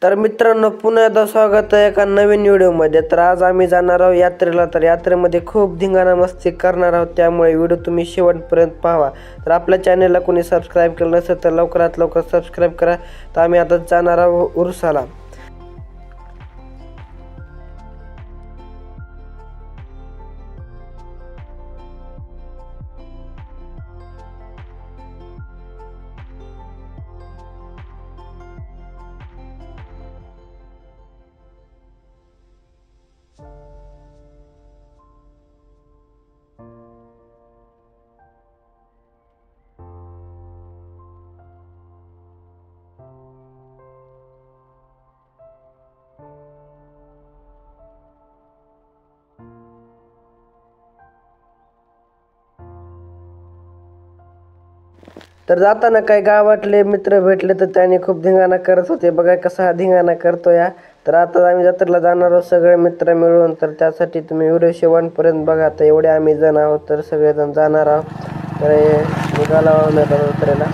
तर मित्रांनो, पुन्हा एकदा स्वागत आहे एका नवीन व्हिडिओमध्ये. तर आज आम्ही जाणार आहोत यात्रेला. तर यात्रेमध्ये खूप धिंगाणा मस्ती करणार आहोत, त्यामुळे व्हिडिओ तुम्ही शेवटपर्यंत पाहावा. तर आपल्या चॅनलला कोणी सबस्क्राईब केलं नसेल तर लवकरात लवकर सबस्क्राईब करा. तर आम्ही आता जाणार आहोत उरुसाला. तर जाताना काही गावातले मित्र भेटले तर त्यांनी खूप धिंगाणा करत होते. बघा कसा हा धिंगाणा करतो या. तर आता आम्ही जत्रेला जाणार आहोत सगळे मित्र मिळून. तर त्यासाठी तुम्ही व्हिडिओ शेवटपर्यंत बघा. तर एवढे आम्ही जण आहोत, तर सगळेजण जाणार आहोत. तर निघाला आहोत आता जत्रेला.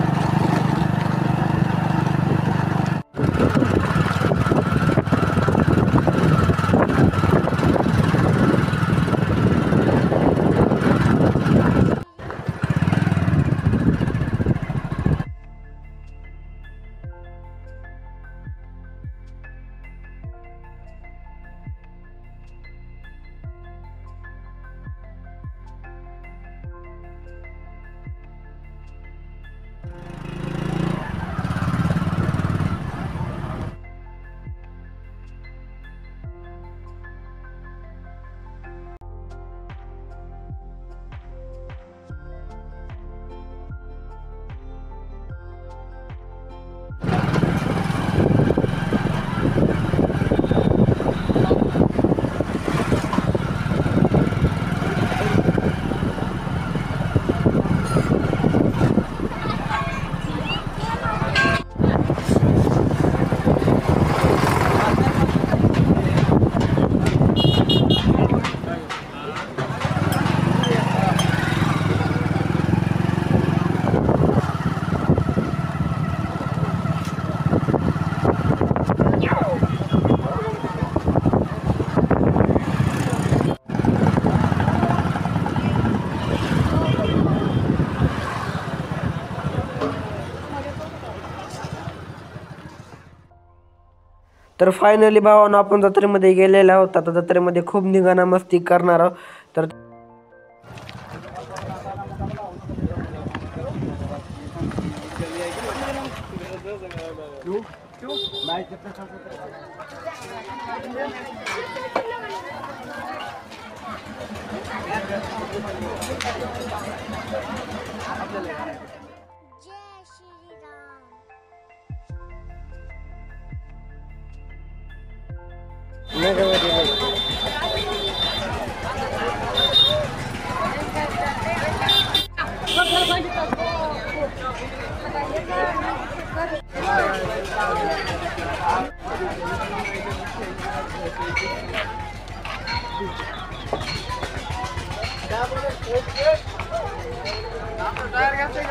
तर फायनली भावानं आपण जत्रेमध्ये गेलेलो आहोत. आता जत्रेमध्ये खूप धिंगाणा मस्ती करणार आहोत. तर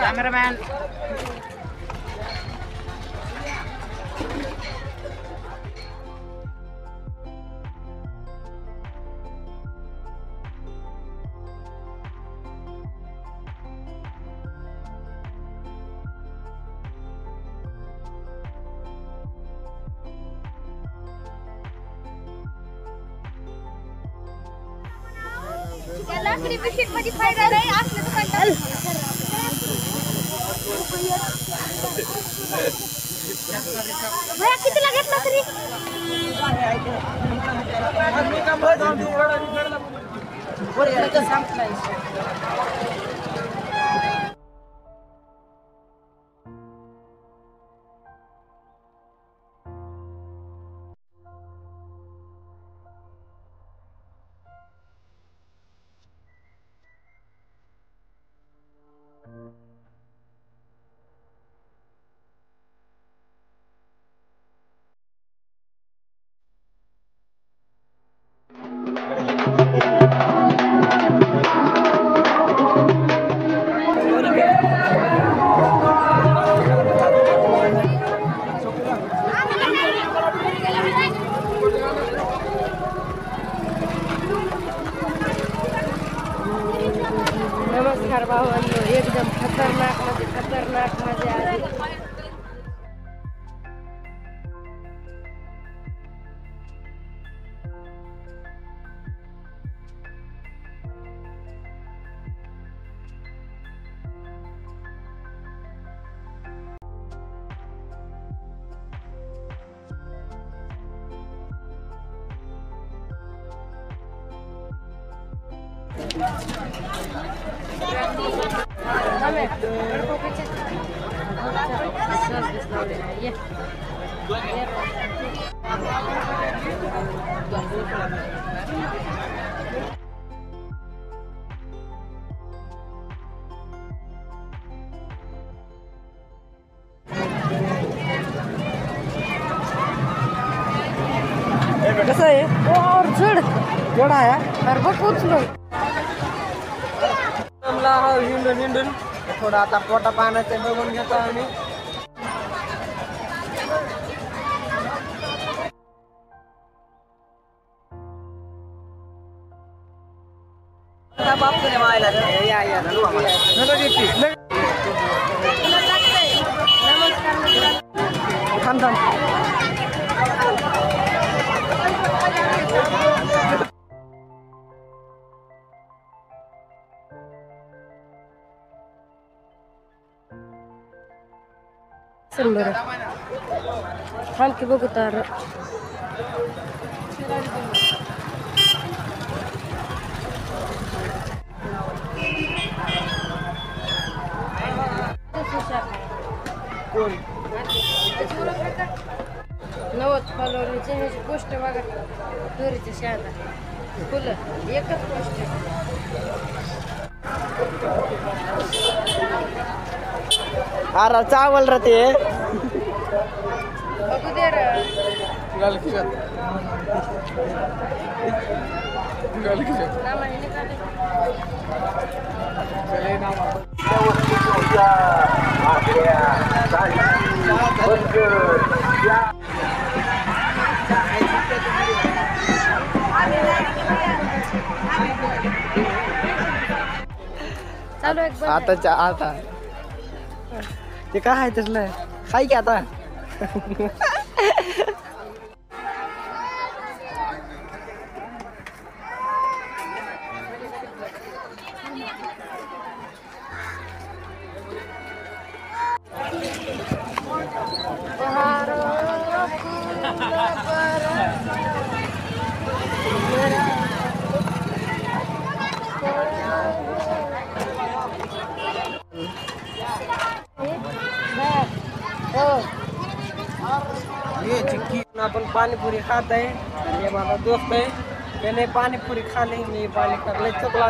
cameraman. लाकडी मशीन मध्ये फायदा नाही असलं दुकान भया कितीला घेतला तरी एकदम खतरनाक मजा आली. कसं आहे और चढ एवढा आहे अरे बघ उचलो. हिंडून हिंडून थोडं आता पोटा पाण्याचं बघून घेतो आम्ही. बरं थांब की बघू तर. नव्वद फॉलोअरची ह्याची पोस्ट बघा. तुरीच्या शाळा फुलं एकच पोस्ट. अरे चावल रे ते बघू दे रे. चालू एक आता आता ते काय आहे तसलं हाय की आता. आपण पाणीपुरी खात आहे. आणि माझा दोस्त आहे त्याने पाणीपुरी खाली. मी पाणी खाल्ले चकला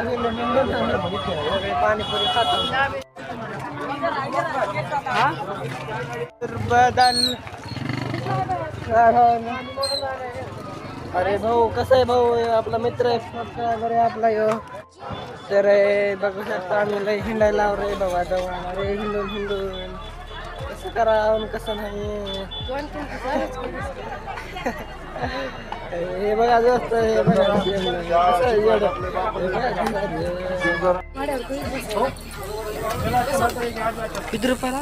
पाणीपुरी खातो. बदल अरे भाऊ कसं आहे भाऊ आपला मित्र आहे बरे आपला यो. तर बघू शकता आम्ही लय हिंडायला रे बाबा दवा रे हिंडून हिंडून कसं करावं कसं नाही. हे बघा दोस्त हे बघा किती रुपयाला.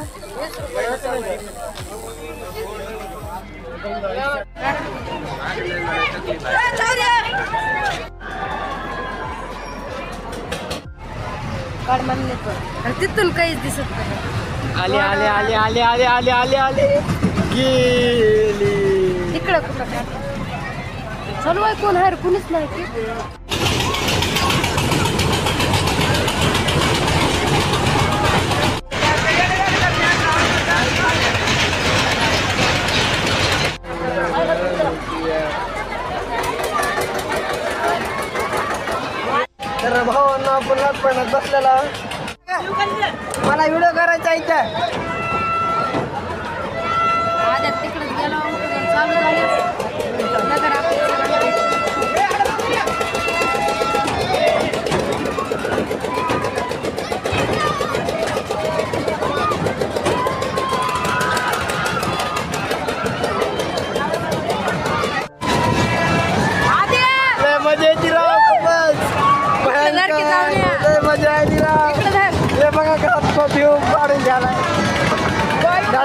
काढ म्हणले तर तिथून काहीच दिसत नाही. आले आले आले आले आले आले आले आले गेली तिकडं कुठं चालू आहे. कोण आहे कुणीच नाही की. तर भावांना आपण लटपणात बसलेला. मला व्हिडिओ करायचा इथं. आद्यात तिकडे गेलो चालू झाले नगर आपल्या. मजा येते राव. बस भयंकर मजा येते राव. हे बघा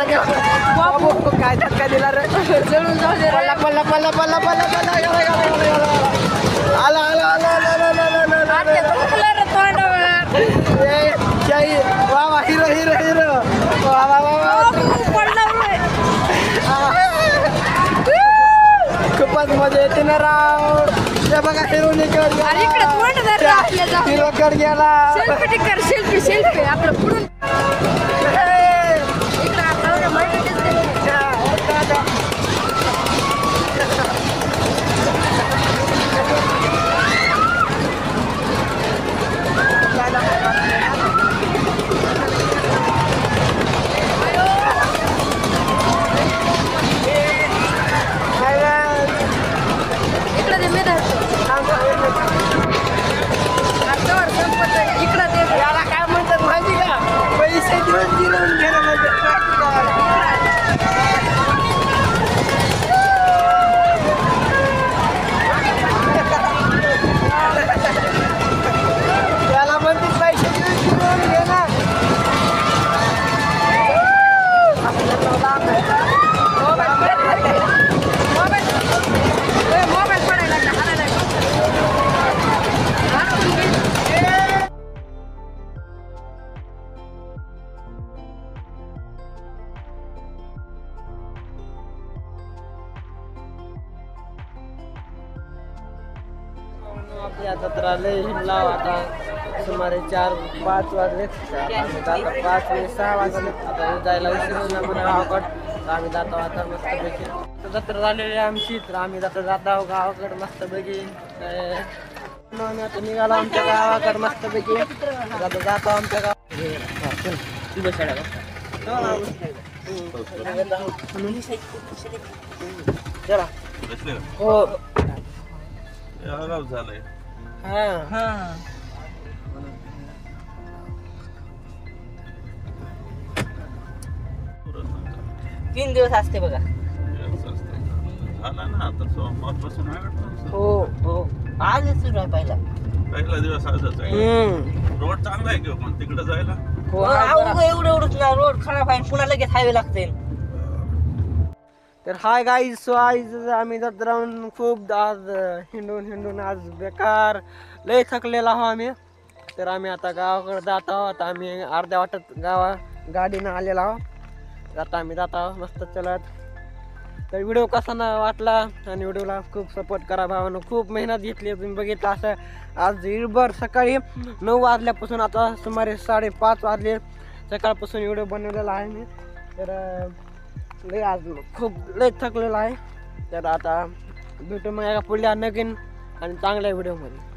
बाबू काय धक्का दिला रे जळून जाऊ दे रे. पल्ला पल्ला पल्ला पल्ला पल्ला पल्ला गेला, गेला, गेला, गेला. आला आला आला आला आला आला आला आला आत्या दुखलं रे तोंडावर. ए, शाही. वा वा हिरो हिरो हिरो वा वा वा वा पडला रे. खूपच मजा येते ना राव. हे बघा हिरो निकड अरे इकडे तोंड धर रे आपल्या जाऊन. हिरो कड गेला सेल्फी कर सेल्फी आपलं पुढून इकडे आपल्याला माहिती दिसते. इकडे ते मी धरतो. आजवर संपत आहे. इकडे ते याला काय म्हणतात माहिती का पैसे देऊन दिलं घेणं म्हणजे त्याला म्हणते पैसे देऊन घेणं मोबाईल पडायला लागला हाणायला आपली आता तर आलंय हिंडला आता सुमारे 4-5 वाजले आता 5-6 वाजले आता जायला उशीर होईल म्हणून गावाकड तर आम्ही जातो आता मस्तपैकी जत्रा झालेली आहे आमची तर आम्ही जातो गावाकडे मस्तपैकी आम्ही आता निघालो आमच्या गावाकडे मस्तपैकी आता जातो आमच्या गावात चला हो झालंय हा 3 दिवस असते बघा. झाला ना आता सोमवारपासून आहे वाटतं. हो हो आजच सुरू आहे पहिला. पहिला दिवस आजच आहे. रोड चांगला आहे किंवा पण तिकडे जायला हो एवढंच ना रोड खराब आहे पुन्हा लगेच हायवे लागते. तर हाय गाईज सो आज आम्ही जात राहून खूप आज हिंडून आज बेकार लय थकलेला आहो आम्ही. तर आम्ही आता गावाकडे जात आहोत. आम्ही अर्ध्या वाटत गाडीनं आलेला आहोत. आता आम्ही जात आहोत मस्त चलत. तर व्हिडिओ कसा ना वाटला आणि व्हिडिओला खूप सपोर्ट करा भावानं. खूप मेहनत घेतली तुम्ही बघितलं असं आज इरभर सकाळी 9 वाजल्यापासून आता सुमारे 5:30 वाजले सकाळपासून व्हिडिओ बनवलेला आहे मी. तर लय आज खूप लय थकलेला आहे. तर आता भेटू मग एका पुढल्या नवीन आणि चांगल्या व्हिडिओमध्ये.